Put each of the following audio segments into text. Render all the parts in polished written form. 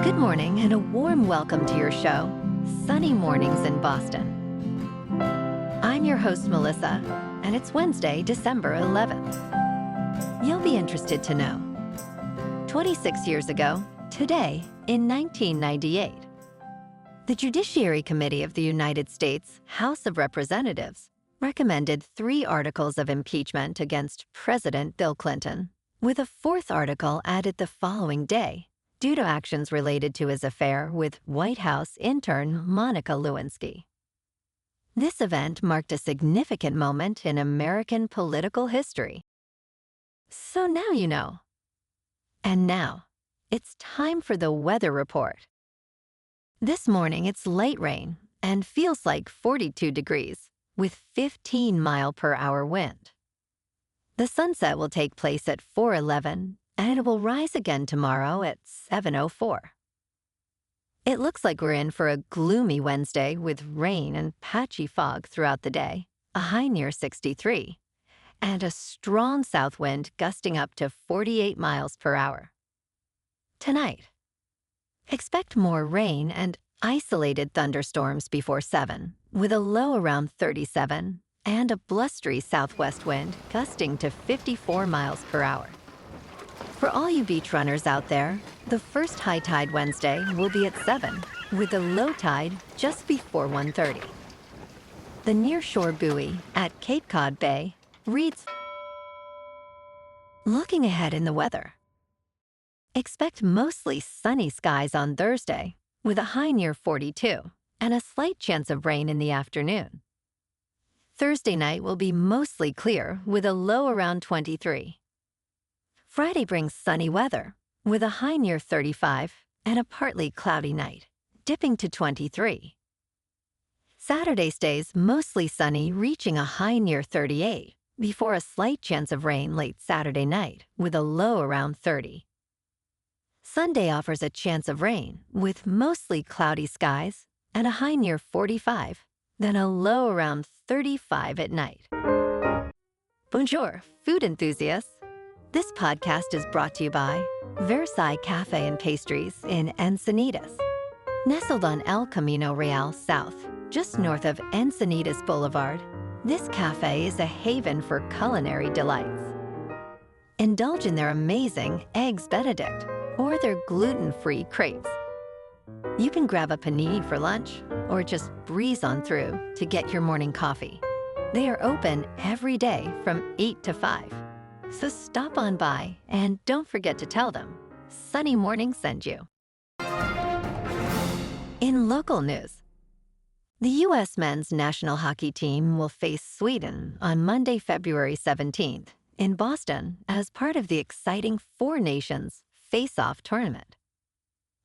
Good morning and a warm welcome to your show, Sunny Mornings in Boston. I'm your host, Melissa, and it's Wednesday, December 11th. You'll be interested to know. 26 years ago, today, in 1998, the Judiciary Committee of the United States House of Representatives recommended 3 articles of impeachment against President Bill Clinton, with a 4th article added the following day, due to actions related to his affair with White House intern Monica Lewinsky. This event marked a significant moment in American political history. So now you know. And now, it's time for the weather report. This morning it's light rain and feels like 42 degrees with 15-mile-per-hour wind. The sunset will take place at 4:11 and it will rise again tomorrow at 7:04. It looks like we're in for a gloomy Wednesday with rain and patchy fog throughout the day, a high near 63, and a strong south wind gusting up to 48 miles per hour. Tonight, expect more rain and isolated thunderstorms before 7, with a low around 37 and a blustery southwest wind gusting to 54 miles per hour. For all you beach runners out there, the first high tide Wednesday will be at 7, with a low tide just before 1:30. The nearshore buoy at Cape Cod Bay reads, looking ahead in the weather. Expect mostly sunny skies on Thursday, with a high near 42 and a slight chance of rain in the afternoon. Thursday night will be mostly clear with a low around 23. Friday brings sunny weather, with a high near 35 and a partly cloudy night, dipping to 23. Saturday stays mostly sunny, reaching a high near 38, before a slight chance of rain late Saturday night, with a low around 30. Sunday offers a chance of rain, with mostly cloudy skies and a high near 45, then a low around 35 at night. Bonjour, food enthusiasts. This podcast is brought to you by Versailles Cafe and Pastries in Encinitas. Nestled on El Camino Real South, just north of Encinitas Boulevard, this cafe is a haven for culinary delights. Indulge in their amazing Eggs Benedict or their gluten-free crepes. You can grab a panini for lunch or just breeze on through to get your morning coffee. They are open every day from 8 to 5. So stop on by and don't forget to tell them Sunny Morning sent you. In local news, the U.S. men's national hockey team will face Sweden on Monday, February 17th in Boston as part of the exciting Four Nations Face-Off tournament.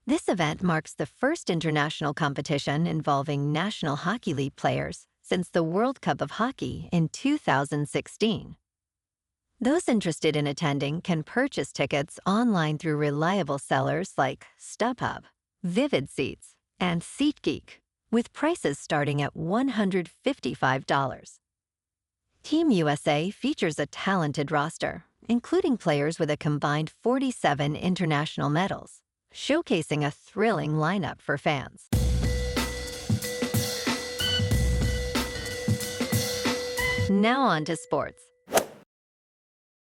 This event marks the first international competition involving National Hockey League players since the World Cup of Hockey in 2016. Those interested in attending can purchase tickets online through reliable sellers like StubHub, Vivid Seats, and SeatGeek, with prices starting at $155. Team USA features a talented roster, including players with a combined 47 international medals, showcasing a thrilling lineup for fans. Now on to sports.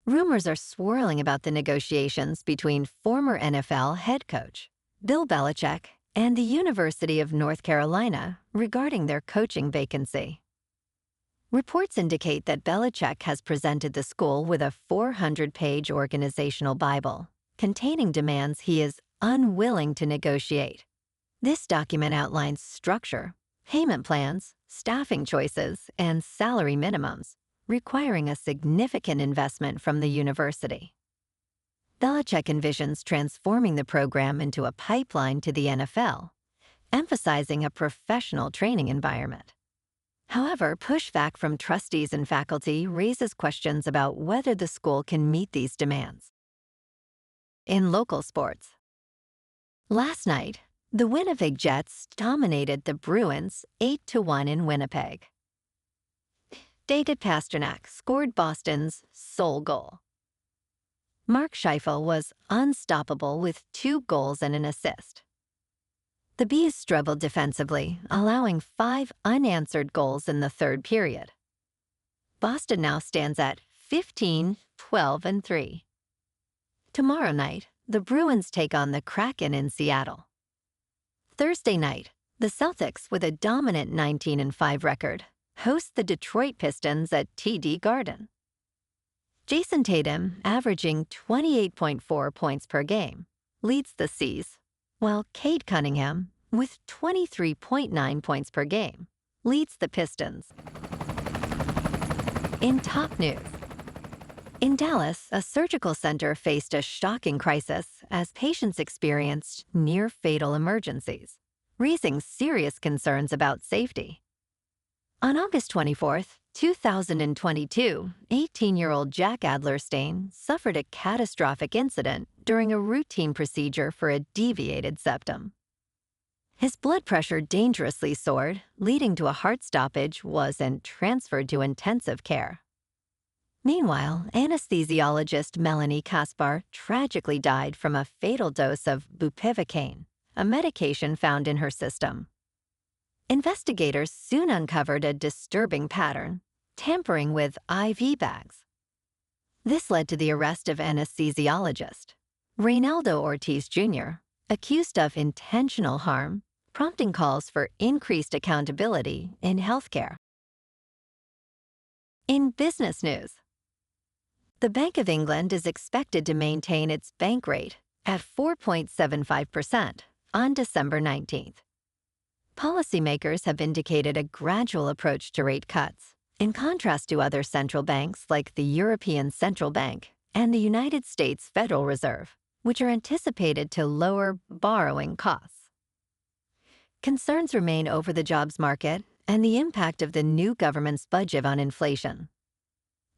Rumors are swirling about the negotiations between former NFL head coach Bill Belichick and the University of North Carolina regarding their coaching vacancy. Reports indicate that Belichick has presented the school with a 400-page organizational Bible containing demands he is unwilling to negotiate. This document outlines structure, payment plans, staffing choices, and salary minimums, requiring a significant investment from the university. Belichick envisions transforming the program into a pipeline to the NFL, emphasizing a professional training environment. However, pushback from trustees and faculty raises questions about whether the school can meet these demands. In local sports, last night, the Winnipeg Jets dominated the Bruins 8-1 in Winnipeg. David Pastrnak scored Boston's sole goal. Mark Scheifele was unstoppable with 2 goals and an assist. The Bees struggled defensively, allowing 5 unanswered goals in the third period. Boston now stands at 15-12-3. Tomorrow night, the Bruins take on the Kraken in Seattle. Thursday night, the Celtics, with a dominant 19-5 record, host the Detroit Pistons at TD Garden. Jason Tatum, averaging 28.4 points per game, leads the C's, while Cade Cunningham, with 23.9 points per game, leads the Pistons. In top news, in Dallas, a surgical center faced a shocking crisis as patients experienced near-fatal emergencies, raising serious concerns about safety. On August 24, 2022, 18-year-old Jack Adlerstein suffered a catastrophic incident during a routine procedure for a deviated septum. His blood pressure dangerously soared, leading to a heart stoppage, and transferred to intensive care. Meanwhile, anesthesiologist Melanie Kaspar tragically died from a fatal dose of bupivacaine, a medication found in her system. Investigators soon uncovered a disturbing pattern, tampering with IV bags. This led to the arrest of anesthesiologist Raynaldo Ortiz Jr., accused of intentional harm, prompting calls for increased accountability in healthcare. In business news, the Bank of England is expected to maintain its bank rate at 4.75% on December 19th. Policymakers have indicated a gradual approach to rate cuts, in contrast to other central banks like the European Central Bank and the United States Federal Reserve, which are anticipated to lower borrowing costs. Concerns remain over the jobs market and the impact of the new government's budget on inflation.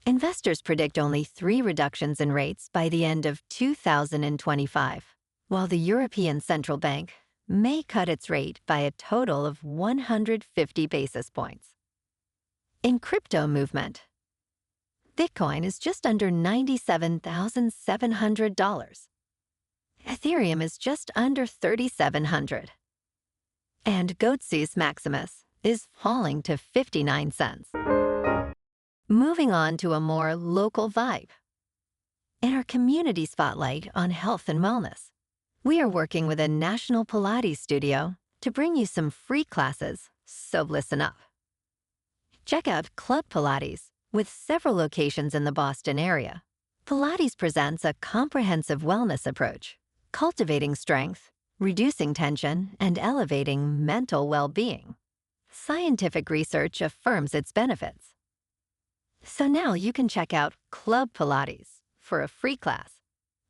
Investors predict only 3 reductions in rates by the end of 2025, while the European Central Bank may cut its rate by a total of 150 basis points. In crypto movement, Bitcoin is just under $97,700. Ethereum is just under $3,700. And Goatse's Maximus is falling to 59 cents. Moving on to a more local vibe. In our community spotlight on health and wellness, we are working with a national Pilates studio to bring you some free classes, so listen up. Check out Club Pilates, with several locations in the Boston area. Pilates presents a comprehensive wellness approach, cultivating strength, reducing tension, and elevating mental well-being. Scientific research affirms its benefits. So now you can check out Club Pilates for a free class.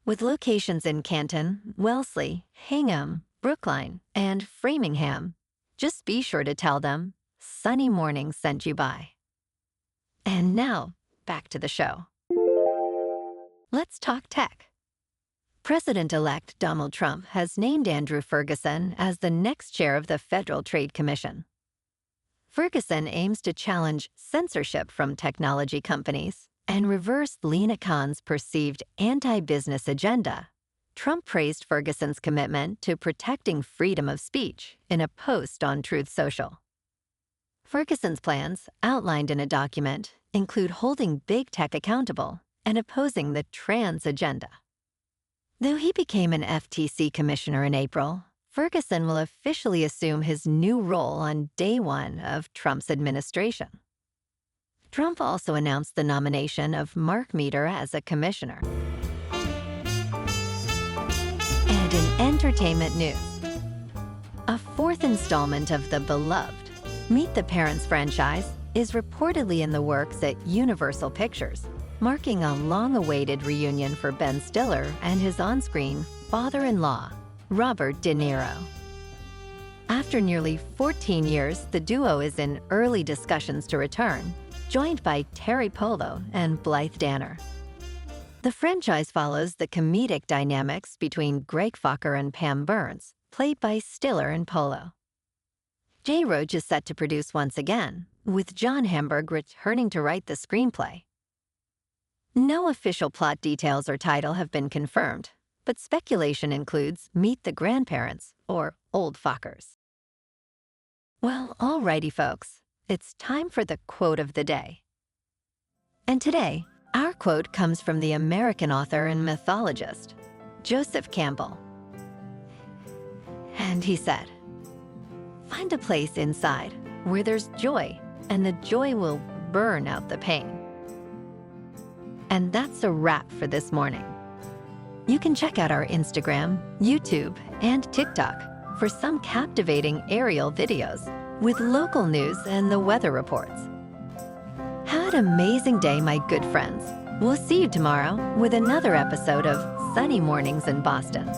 With locations in Canton, Wellesley, Hingham, Brookline, and Framingham, just be sure to tell them Sunny Morning sent you by. And now, back to the show. Let's talk tech. President-elect Donald Trump has named Andrew Ferguson as the next chair of the Federal Trade Commission. Ferguson aims to challenge censorship from technology companies and reverse Lina Khan's perceived anti-business agenda. Trump praised Ferguson's commitment to protecting freedom of speech in a post on Truth Social. Ferguson's plans, outlined in a document, include holding big tech accountable and opposing the trans agenda. Though he became an FTC commissioner in April, Ferguson will officially assume his new role on day 1 of Trump's administration. Trump also announced the nomination of Mark Meter as a commissioner. And in entertainment news, a 4th installment of the beloved Meet the Parents franchise is reportedly in the works at Universal Pictures, marking a long-awaited reunion for Ben Stiller and his on-screen father-in-law, Robert De Niro. After nearly 14 years, the duo is in early discussions to return, joined by Terry Polo and Blythe Danner. The franchise follows the comedic dynamics between Greg Fokker and Pam Burns, played by Stiller and Polo. Jay Roach is set to produce once again, with John Hamburg returning to write the screenplay. No official plot details or title have been confirmed, but speculation includes meet the grandparents or old fuckers. Well, alrighty folks, it's time for the quote of the day. And today, our quote comes from the American author and mythologist, Joseph Campbell. And he said, "Find a place inside where there's joy, and the joy will burn out the pain." And that's a wrap for this morning. You can check out our Instagram, YouTube, and TikTok for some captivating aerial videos with local news and the weather reports. Have an amazing day, my good friends. We'll see you tomorrow with another episode of Sunny Mornings in Boston.